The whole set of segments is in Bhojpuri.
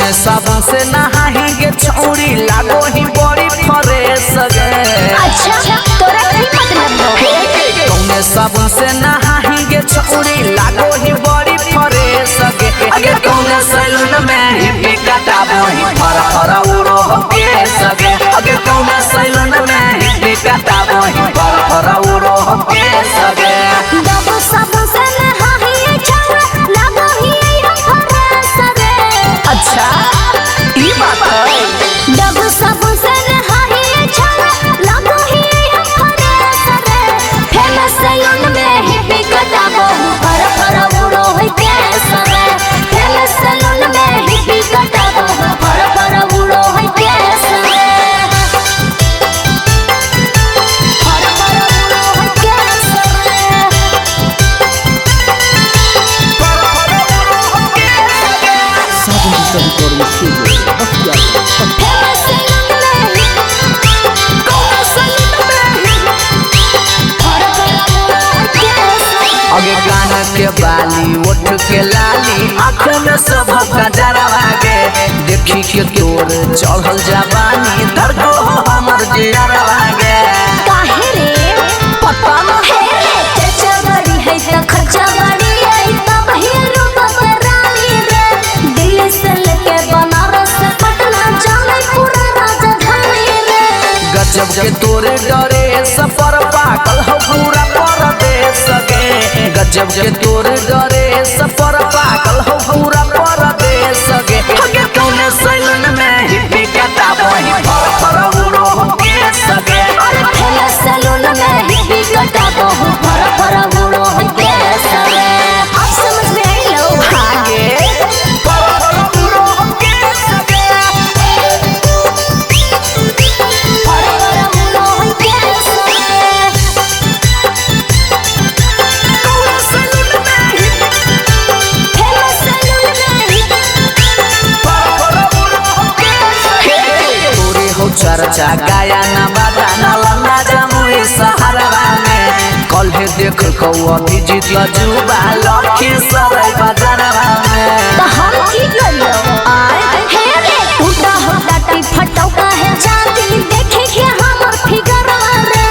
कौने साबुन से नहाएंगे छौरी लागो ही बड़ी फ्रेश गे। अच्छा तोरा की मतलब है? कौने साबुन से नहाएंगे छौरी लागो ही बड़ी फ्रेश गे। अगे कौने सैलून में ही बिकटाबो ही फर फर उड़ो केस गे। अगे कौने सैलून में ही बिकटाबो ही फर फर उड़ो केस गे। डबो साबुन से नहाएंगे छौरा लागो ही फ्रेश गे। अच्छा ई बात है। डबो साबुन से नहाएंगे छौरा लागो ही फ्रेश गे। फेमस सैलून में ही बिकटाबो फर फर उड़ो केस गे। फेमस सैलून में ही बिकटाबो फर फर उड़ो केस गे। फर फर उड़ो केस गे। साबुन से कौन सुबह फेमस सैलून में ही कौन सैलून में ही फर फर उड़ो केस गे। अगे कान के बाली ओठ के लाली आँखों में सब गजरवा गे। देखी के तोर चढ़ल जवानी दर्द हो हमर जियरवा गे। काहे रे पता न हे चर्चा बड़ी है त खर्चा बड़ी है तब ही रूप रानी रे। दिल्ली से लेके बनारस से पटना जाने पूरा राजधानी रे। गजब के तोरे डरे सफर पागल हो पूरा परदेश गे। गजब के तोरे डरे सफर पागल हो पूरा परदेश गे। अगे कौने सैलून में ही बिकटाबो ही फर फर उड़ो केस गे। अरे फेमस सैलून में ही बिकटाबो फर फर उड़ो केस गे। अब समझ में आई लो आगे फर फर उड़ो केस गे। फर फर उड़ो केस गे। कौने सैलून में ही फेमस सैलून में ही फर फर उड़ो केस गे। तोरे हो चर्चा गाया ना बजाना लंगा जमुई सहारवा में। कल हे देख कौ अभी जीत जुबा लखी सराय बजारवा में। तो हम की करियो आए हे रे उल्टा होता टी फटौका है जाती देखे के हमर फिगर रे।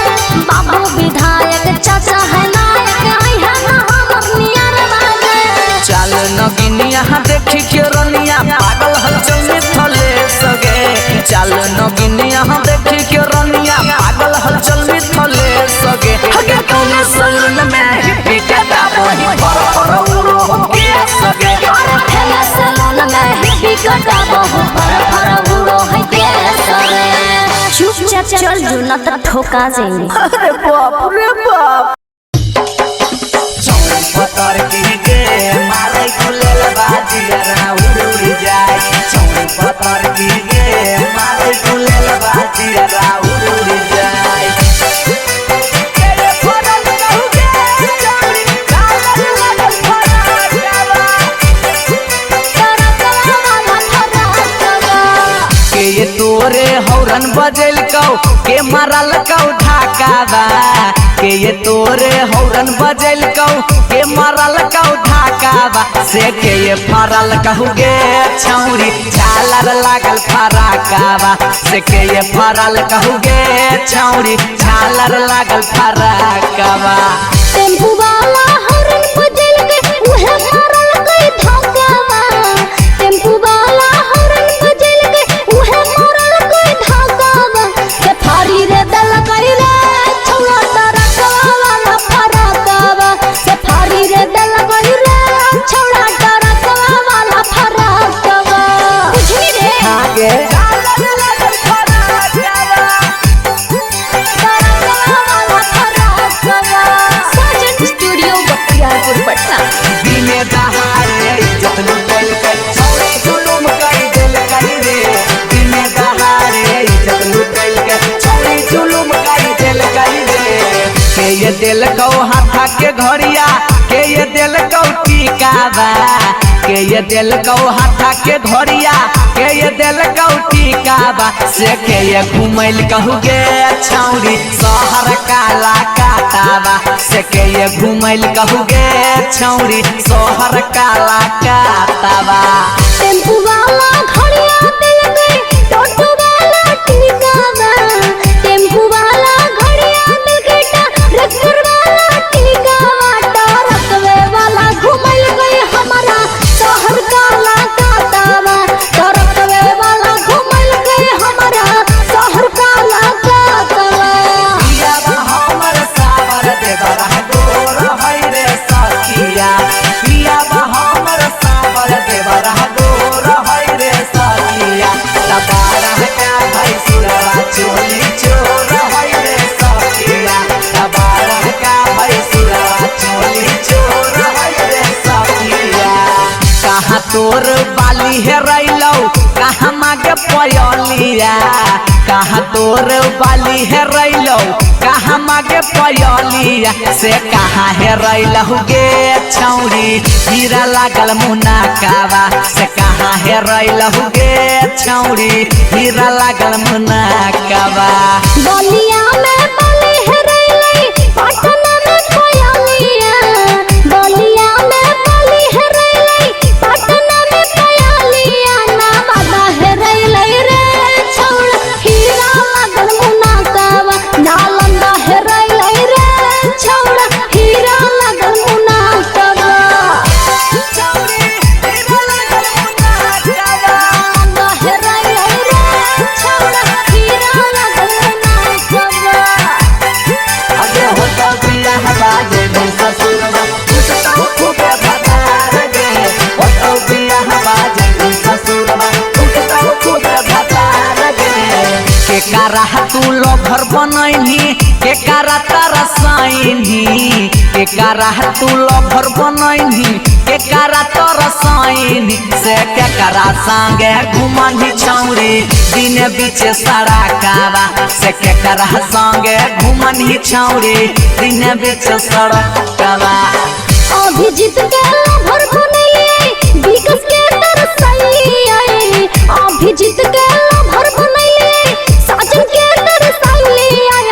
बाबू विधायक चाचा है नायक आई है ना हमर नियर रे। चाल नगिनिया देखी के रनिया पागल हलचल में थले सगे। चाल नगिनिया देखी के रनिया पागल हलचल में थले सगे। अगे कौने सैलून में ही बिकटाबो ही फर फर उड़ो केस गे। अरे फेमस सैलून में ही बिकटाबो फर फर उड़ो है केस रे। चुपचाप चल जो न त ठोका जाएंगे। अरे बाप रे बाप। चौड़ी पतर की के मारे खुलल बाजिया उड़ जाए। चौड़ी पतर की के मारे खुलल बाजिया उड़ जाए। तेरे फरल कहू के चौड़ी कालर लगल फरावा। के ये तोरे हौरन बजल कौ के मारल कौ ढाकावा। के ये तोरे हौरन बजल कौ के मारल कौ ढाकावा। से के ये फरल कहू गे छौरी झालर लागल फराकावा। से के ये फरल कहू गे छौरी झालर लागल फराकावा। टेम्पू वाला हॉर्न बजल के उहे मारल कई धक्कावा। टेम्पू वाला हॉर्न बजल के उहे मारल कई धक्कावा। के फारी रे दल कई रे छौला टरकवा वाला फरकावा। से फारी रे दल कई रे छौला टरकवा वाला फरकावा। बुझली रे आगे झालर लागल फराकावा। साजन स्टूडियो बख्तियारपुर पटना। दिने दहाड़े इज्जत लुटल के छौड़ी जुलुम कर दिल करी रे। दिने दहाड़े इज्जत लुटल के छौड़ी जुलुम कर दिल करी रे। के ये दिल कौ हाथा के घड़िया के ये दिल कौ टीकावा। के ये दिल कौ हाथा के घड़िया के ये दिल कौ टीकावा। से के ये घुमैल कहू गे छौड़ी शहर काला काटावा। से के ये घुमैल कहू गे छौड़ी शहर काला काटावा। टेम्पू वाला घड़ी पयलिया कहाँ तोर बाली है रैलो कहाँ मागे पयलिया से कहाँ है रैलहु गे छौरी हीरा लागल मुनाकावा से कहाँ है रैलहु गे छौरी हीरा लागल मुनाकावा बलिया में बली है रैलै पटना में पयलिया बलिया में बली है रैलै पटना में पयलिया ना बाबा है रैलै रे छौड़ हीरा लागल मुनाकावा नालंदा है रैलै रे छौड़ हीरा लागल मुनाकावा छौरी हीरा लागल मुनाकावा नालंदा है रैलै रे छौड़ हीरा लागल मुनाकावा अगे होता पिया बाजे में ससुरवा टूटता खूबे भतार गे होता पिया बाजे में ससुरवा टूटता खूबे भतार गे के कारा तू लोभर बनैनी के कारा तारा साइनी के कारा तू लोभर बनैनी के कारा तारा साइनी से के कारा संगे घुमनी छौरी दिन बीचे सड़कावा से के कारा संगे घुमनी छौरी दिन बीचे सड़कावा अभिजीत के लभर बनैले विकास के तरसैले अभिजीत के लभर बनैले साजन के तरसैले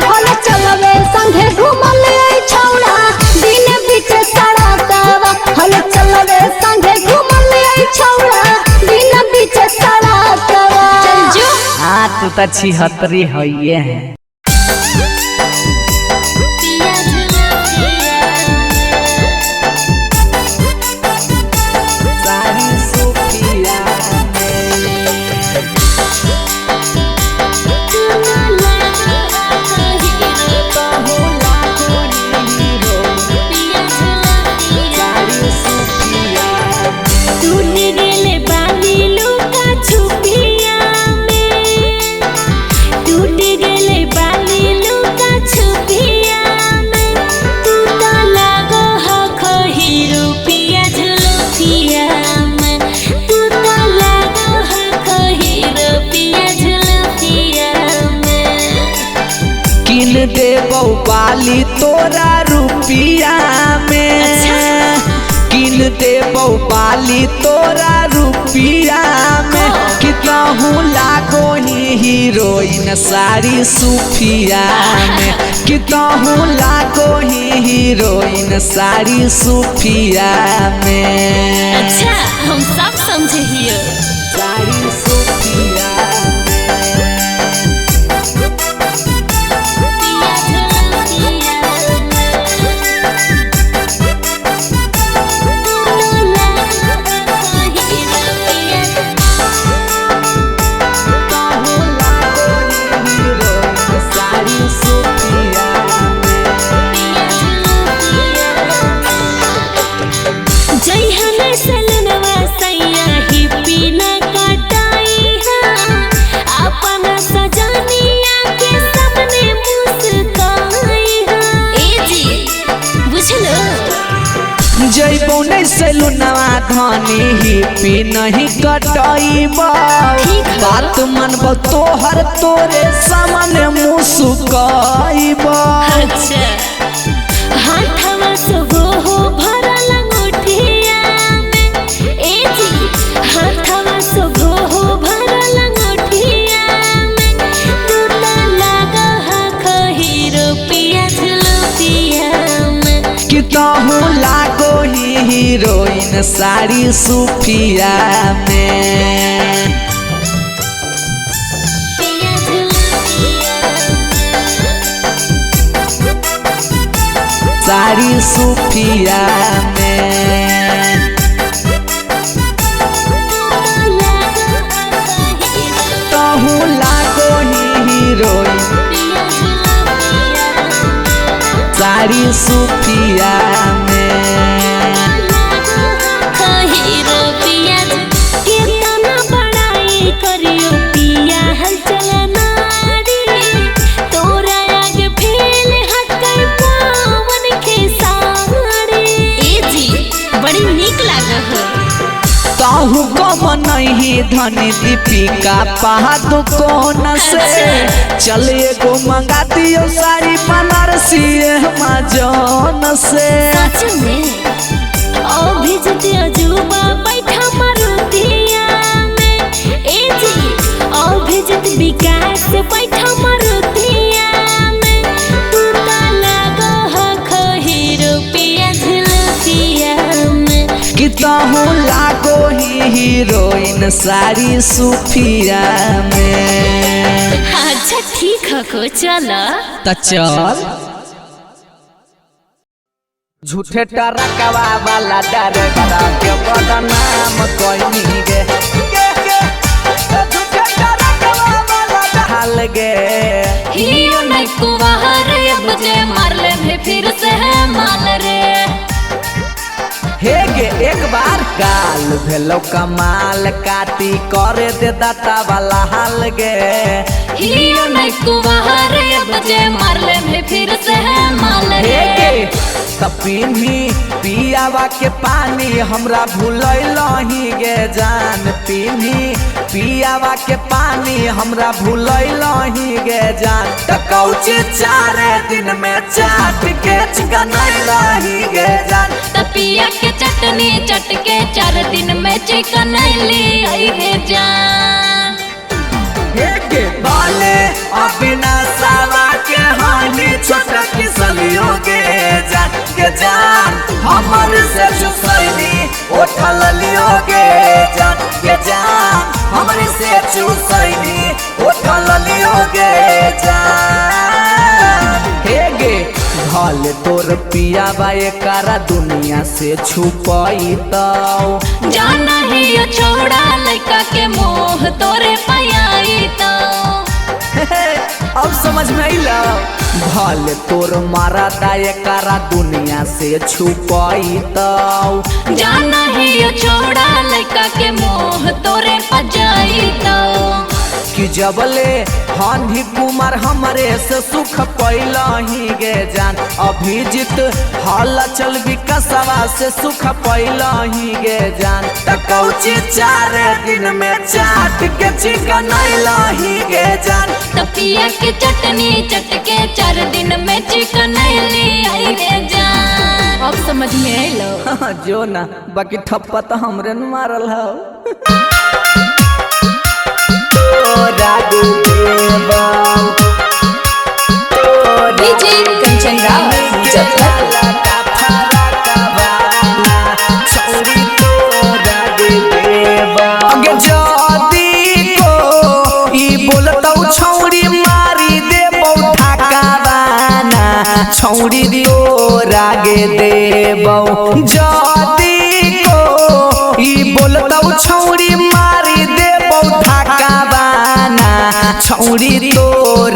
हल चलवे संगे घुमले छौड़ा दिन बीच सड़कवा हल चलवे संगे घुमले छौड़ा दिन बीच सड़कवा चल जो हाँ तू तो छिहत्तरी है सारी सुखिया देबौ बाली तोरा रुपिया में किन देबौ बाली तोरा रुपिया में कितहु लागो ही हीरोइन सारी सुफिया में कितहु लागो ही हीरोइन सारी सुफिया में अच्छा हम सब समझे हियो सारी सुफिया जैबौ नहीं सैलूनवा धनी हिपी नहीं कटैबौ बात मनबौ तोहर तोरे सामने मुस्कैबौ अच्छा हाथवा सुगो हो भरल अंगूठिया में ए जी हाथवा सुगो हो भरल अंगूठिया में तू तो लगा हा खहीरो पिया झुलुपिया में कितहु लागो ही हीरोइन सारी सुफिया में पिया झुलुपिया सारी सुफिया में तहु लागो ही हीरोइन सारी सुफिया में कहूँ कम नहीं धनी दीपिका पहाड़ कौन से चले को मंगा दियो साड़ी बनारसी जौन से सच में ओ भेज दियो जुबा बैठा मारुतिया में ए जी ओ भेज दियो विकास बैठा मारुतिया में तू ता लगो ह खहीरो पिया झलकिया में कितहु लागो ही हीरोइन साड़ी सुफिया में। अच्छा ठीक है को चला त चल झूठे टरकवा वाला डरगरा के बदनाम कोई गे झूठे टरकवा वाला ढाल गे हियो नहीं कुवार मुझे मार ले भी फिर से है माल रे हे गे एक बार गाल भेलो कमाल काटी करे दे दाता वाला हाल गे हियो नहीं कुवार मुझे मार ले भी फिर से है माल हे रे गे तपीनी पियावा के पानी हमरा भूलैलही गे जान पीनी पियावा के पानी हमरा भूलैलही गे जान त कौची 4 दिन में चाट के चिकनैलही गे जान तपिया के चटनी चटके 4 दिन में चिकन ली आई रे जान हे गे बाले अबिना सावा के हानि छोटा किसलियो गे जान हमर से चुसैनी उठल लियो गे जान हमर से चुसैनी उठल लियो गे जान हे गे भले तोर पियावा एकरा दुनिया से छुपई तो जाना ही यो छोड़ा लड़का के मोह तोरे पाई तो अब समझ में आइला भले तोर मारा दायकारा दुनिया से छुपई तो जाना ही यो छोड़ा लड़का के मोह तोरे पजाई तो कि जबले हानि कुमार हमरे से सुख पैलही गे जान अभिजीत हाल चल विकसवा से सुख पैलही गे जान त कौची 4 दिन में चाट के चिकनैलही गे जान तपिया के चटनी चटके 4 दिन में चिकन ली आई रे जान अब समझ में आइलो जो ना बाकी ठप्पा तो हमरे न मारल हो डीजे कंचन रावत मुजफ्फरपुर अगे जदी को ई बोलतौ छौरी मारी देबौ ठाकावाना छौरी दियो रागे देबौ जदी को ई बोलतौ छौरी मारी देबौ ठाकावाना छौरी दियो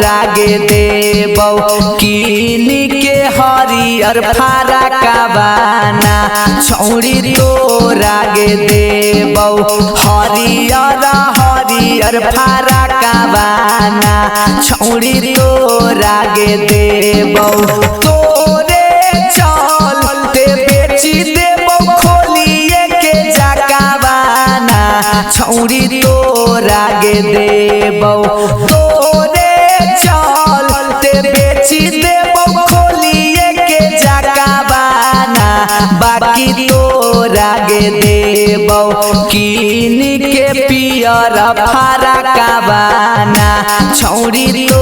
रागे देबौ कीनी के हरियर फारा कावाना छौरी दियो रागे देबौ हरियर हरियर फारा कावाना छौरी दियो रागे देबौ तोरे चल ते बेची देबौ खोलिए के जकावाना छौरी दियो रागे देबौ तोरे चल ते बेची देबौ खोलिए के जकावाना बाकी दियो रागे देबौ कीन के पियर फारा कावाना छौरी दियो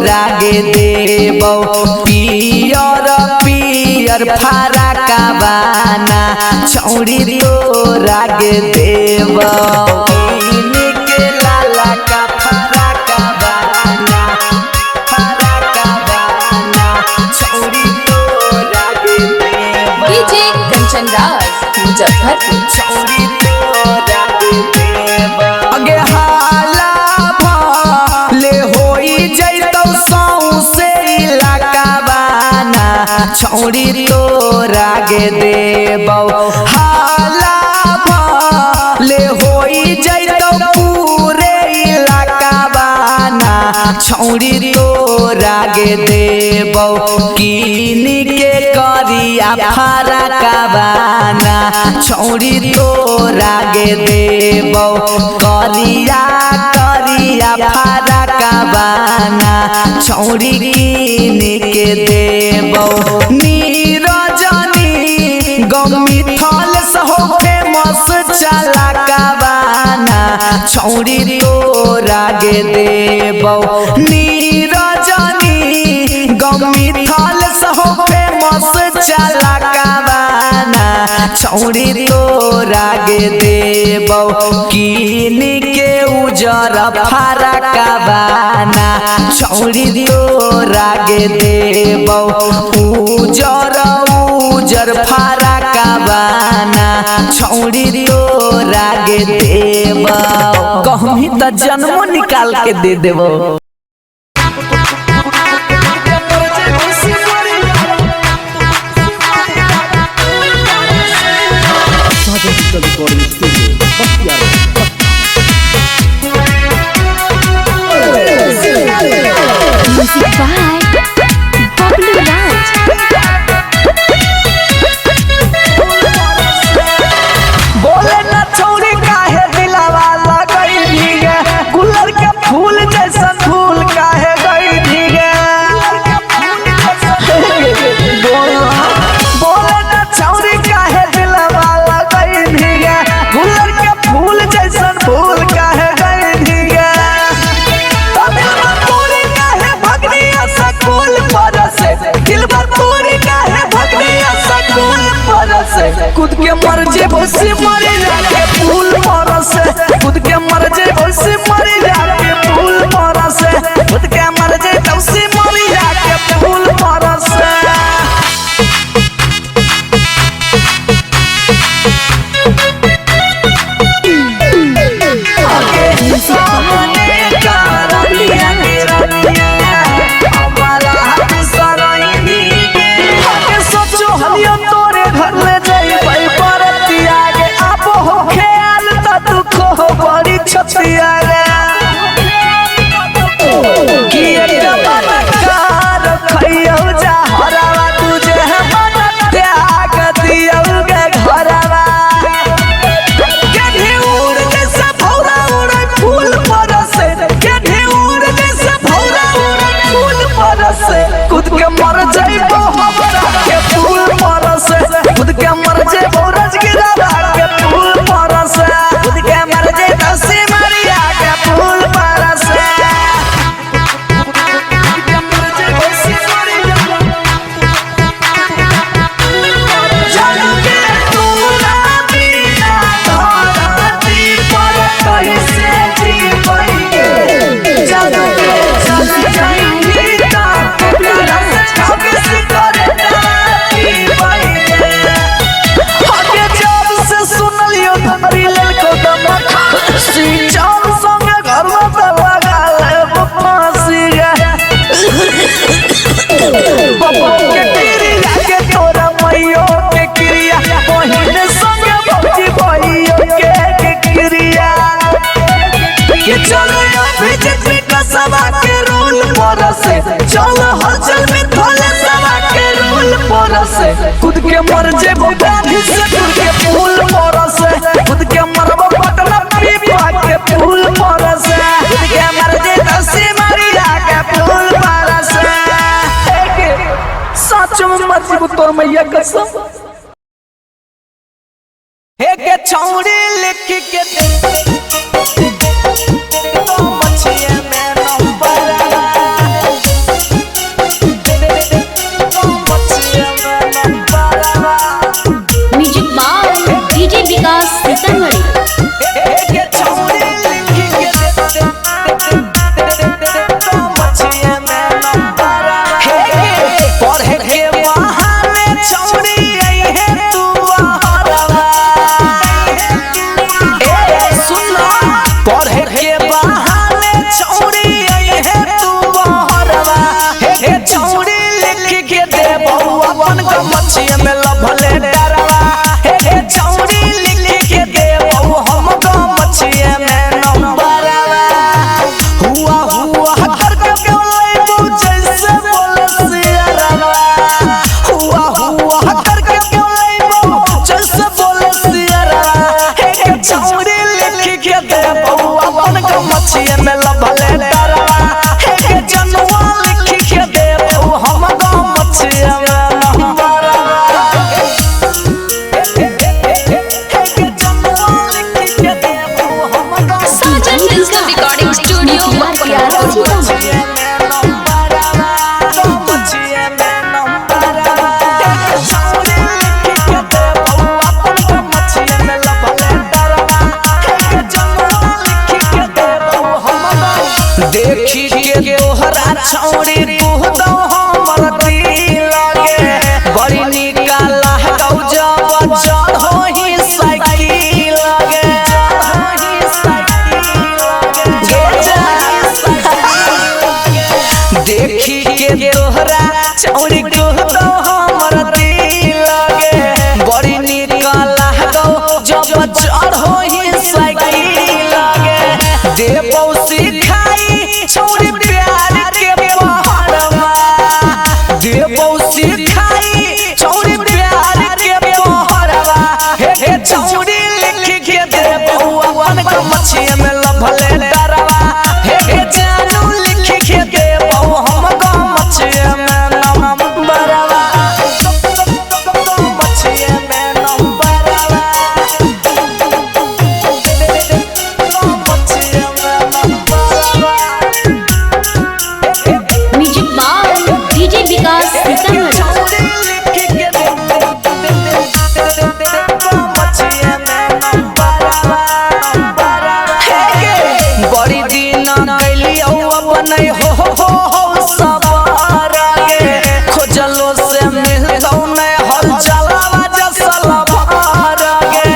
रागे देबौ पियर पियर फारा कावाना छौरी दियो रागे देबौ कीन के लाला का फारा कावाना छौरी दियो रागे देबौ डीजे कंचन रावत मुजफ्फरपुर छौरी दियो रागे देबौ अगे हाला भले होई जइतौ सौंसे इलाकावाना छौरी दियो रागे देबौ हाला भले होई जइतौ पूरे इलाकावाना छौरी दियो रागे देबौ कीन के करिया करिया फरकवाना छौरी तोरा गे देबौ करिया करिया फरकवाना छौरी कीन के देबौ नीरजनी गमिथल सहो फेमस चलकवाना छौरी तोरा गे देबौ नीरजनी गमिथल सहो फेमस चलकवाना छौरी तोरा गे देबौ कीन के उजर फरकवाना छौरी तोरा गे देबौ उजर उजर फरकवाना छौरी तोरा गे देबौ कहमी त जन्मो निकाल के दे देबौ। Music by Pablo Raj. बोले न छौरी काहे दिलावा लगई भीगे गुलर के फूल जैसन फूल काहे गई भीगे बोले न छौरी काहे दिलावा लगई भीगे गुलर के फूल जैसन फूल काहे गई भीगे तोरी काहे भगनी सकूल पर से दिलबर तोरी काहे भगनी सकूल पर से खुद के मर जेबो से मरी जाके फूल पर से खुद के मर जेबो से मरी जाके फूल पर से खुद के मर जेबो से मरी जाके फूल पर से खुद के मर जाइबो हमरा के फूल पर से खुद के मर जाइबो रजगिरा के फूल पर से खुद के मर जाइबो सिमरिया के फूल पर से खुद के मर जाइबो सिमरिया जान के तूरा बिना धरती पर कैसे जीवई जान के चल जाई चलो हलचल में थोले सवा के रूल परसे खुद के मर जेबो गांधी से खुद के फूल परसे खुद के मरबो पटना पीपा के फूल परसे खुद के मर जेबो सिमरिया के फूल परसे सच में मर जेबो तोर मैया कसम हे के छौड़ी लिख के तो मछिया में number Music by DJ Vikas Sitamarhi. मछिया में लभले डरवा हे छौड़ी लिख के देबो हम को मछिया में नंबरवा हुआ हुआ कर के बोले जैसे बोले सियारवा हुआ हुआ कर पूरा चौड़ी को तो हमर दिल लगे बड़ी निकला गो जब चढ़ो ही साइकिल लगे देबो सिखाई छौड़ी प्यार के पहाड़वा देबो सिखाई छौड़ी प्यार के पहाड़वा हे छौड़ी लिख के देबो अपन को मछिया में लभले डरवा हे जानू लिख के देबो हम को मछिया में नंबरवा मछिया में नंबरवा मछिया में नंबरवा म्यूजिक बाय डीजे विकास सीतामढ़ी। छौड़ी लिख के मछिया में नंबरवा बड़ी दिन कैलियो अपन हो सवार गे खोजलो से मिलतो नै हल चलावा जसला भार गे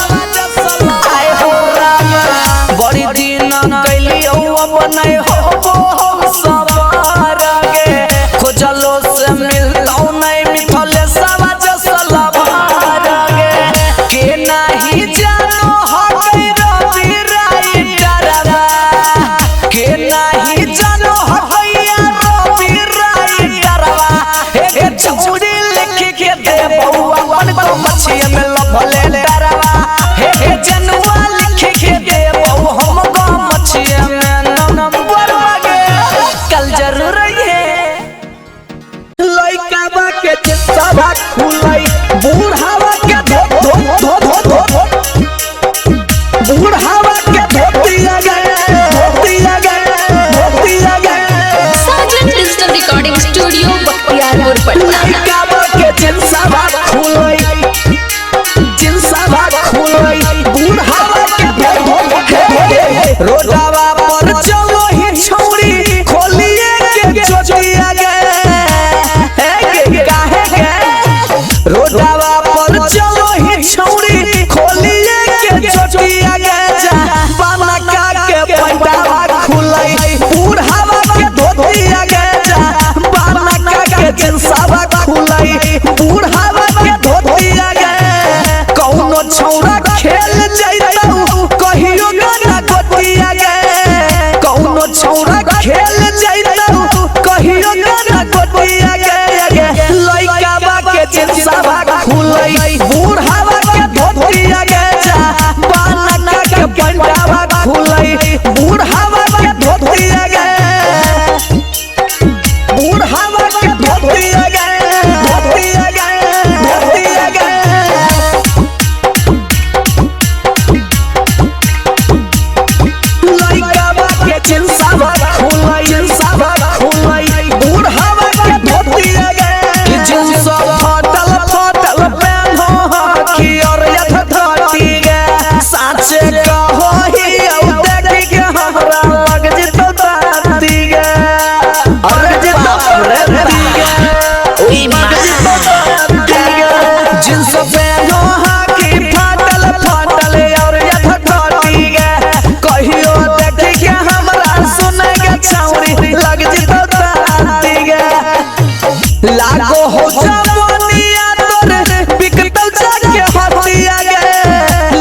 आए हो राम बड़ी दिन कैलियो अपन हो सवार गे खोजलो से मिलतो नै मिथले सवा जसला भार गे के नाही जानो हकै रवि राइटरवा के नाही जानो हकैया रवि राइटरवा हे छौड़ी लिख के देबो अपन को मछिया में लभले डरवा हे जनुआ लिख के देबो हम को मछिया में नंबरवा गे कल जरूर है लइका बा के चित्तवा खुलाई बूढ़ावा के बूढ़ावा के धोतिया गए Sajan digital recording studio Bakhtiyarpur Patna. लइका बा के जिनसवा खुलाई बूढ़ावा के रोडवा पर चलो ही छौड़ी खोलिए के चोटिया गए काहे गे रोडवा पर चलो ही छौड़ी खोलिए के चोटिया गए जा बाना का के पैंटावा खुलाई बूढ़ावा के धोतिया गए जा बाना का के जिनसवा खुलाई बूढ़ावा के धोतिया गए कौनो छौड़ा खेल जइतौ कहियो गाना गोतिया गए कौनो छौड़ा खेल जइतौ कहियो गाना गोतिया गए लइका बा के जिनसवा खुलाई बूढ़ावा के धोतिया गए जा बाना का के पैंटावा खुलाई बूढ़ावा के धोतिया गए बूढ़ावा के धोतिया गए लइका बा के जिनसवा खुलाई बूढ़ावा के धोतिया गए जिनस फटल पेन्हो की और यथ धरती गे साचे कहो ही औ देख के हमरा लग जितो ताती गे अरे जितो रे गे ओई लग जितो ताती गे जिनस पेन्हो की फटल और यथ धरती गे कहियो देख के हमरा सुने गे छौरी लग जितो ताती गे लागो हो जवानिया तोरे बिकतल जाके हतिया गे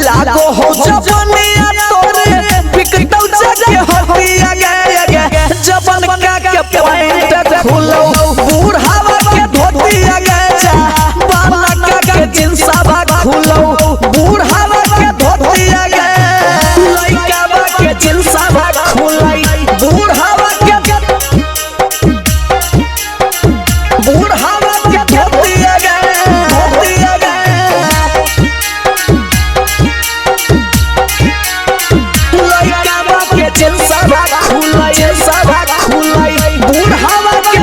लागो हो जवानिया तोरे बिकतल जाके हतिया गे जवन का के पैंट खुलो बूढ़ावा के धोतिया गे जा बाना का के जिनसवा खुलो बूढ़ावा के धोतिया गे लइका बा के जिनसवा खुलाई बूढ़ावा के धोतिया गए लइका बा के जिनसवा खुलाई बूढ़ावा के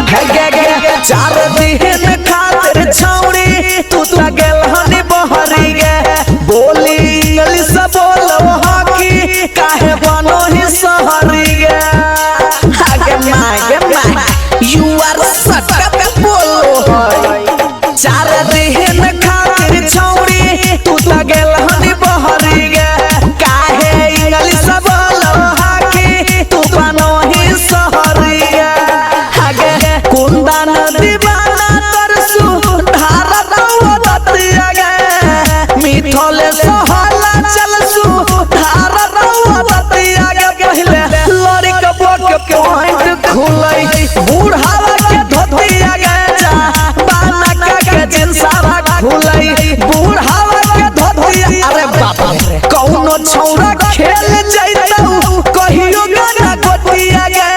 खुलई बूढ़ावा के धोतिया अरे बाप रे कौनो छौरा खेल जइतौ कहियो गाना गोतिया गे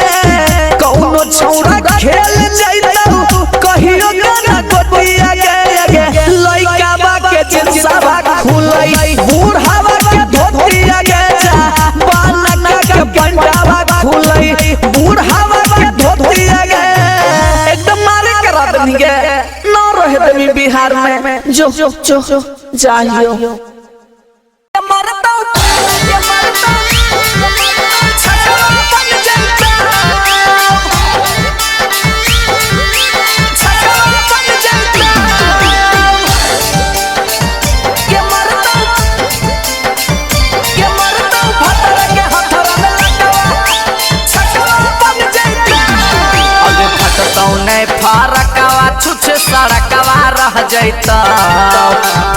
कौनो छौरा खेल जइतौ कहियो गाना गोतिया गे लइका बा के जिंसावा खुलई बूढ़ावा के धोतिया गे जा बालका के पंडावा खुलई बूढ़ावा के धोतिया गे एकदम मारे करा देंगे न रहे देवी बिहार में जो जाइयो मरता छकवा बन जाता छकवा बन जाता ये मरता भतर के हथरा में लटवा छकवा बन जाता अबे फटतौ नहीं फारकवा छुछे सड़कवा रह जाता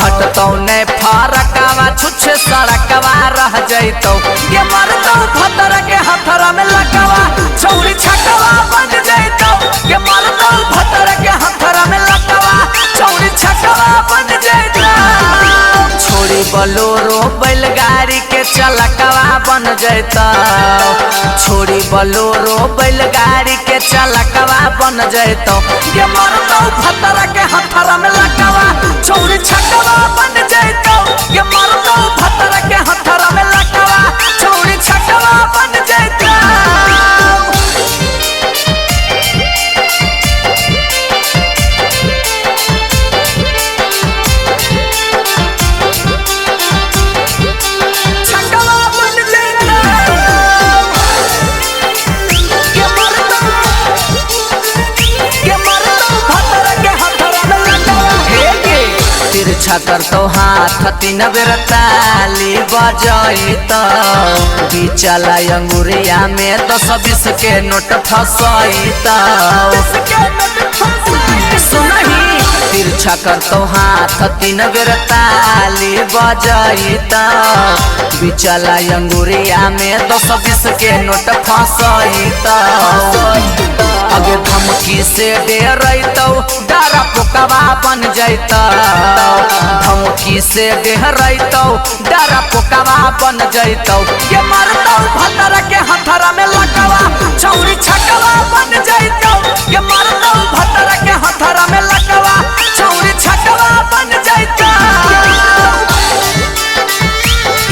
फटतौ नहीं फारकवा छुछे सड़कवा रह जाता ये मरतौ भतर के हथरा में लटवा छौरी छकवा बन जाता ये मरतौ भतर के हथरा में लटवा छौरी छकवा बन जाता छोड़ी बलोरो बैलगाड़ी के चलकवा बन जाता छोड़ी बलोरो बैलगाड़ी के चलकवा बन जाता ये मरतौ भतर के हथरा में लटवा छौरी छकवा बन जाता ये मरतौ भतर के हथरा में लटवा छौरी छकवा बन जाता छकर तो हाथ तीन बेर ताली बजैत बिचला अंगुरिया में 10-20 के नोट फसैत सुनही तिरछा कर तो हाथ तीन बेर ताली बजैत बिचला अंगुरिया में 10-20 के नोट फसैत अगे धमकी से डेरैतौ डरा पोकवा बन जैतौ धमकी से डेरैतौ डरा पोकवा बन जैतौ ये मरतौ भतर के हथरा में लटवा छौरी छकवा बन जैतौ ये मरतौ भतर के हथरा में लटवा छौरी छकवा बन जैतौ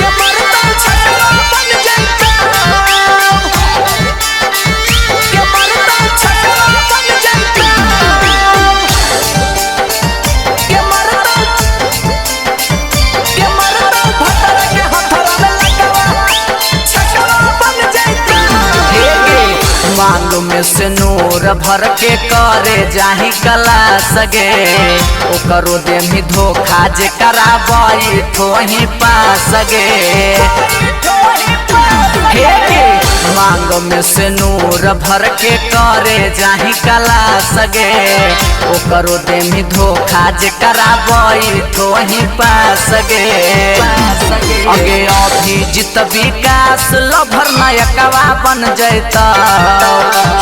ये मरतौ छकवा बन जैतौ ये मरतौ छकवा बन जैतौ ये मरतौ भतर के हथरा में लटवा छकवा बन जैतौ मांग में से नूर भर के करे जाही कला सगे ओकरो देमी धोखा जे कराबई थोही पास गे मांग में से नूर भर के करे जाही कला सगे ओकरो देमी धोखा जे कराबई थोही पास गे अगे अभिजीत विकास लभर नायकवा बन जैता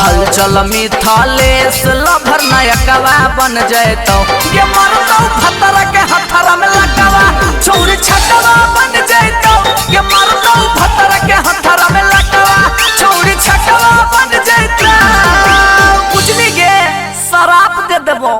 हलचल मिथलेश लभर नायकवा बन जैतौ ये मरतौ भतर के हथरा में लटवा छौरी छकवा बन जैतौ ये मरतौ भतर के हथरा में लटवा छौरी छकवा बन जैतौ कुछ भी गे शराब दे देबो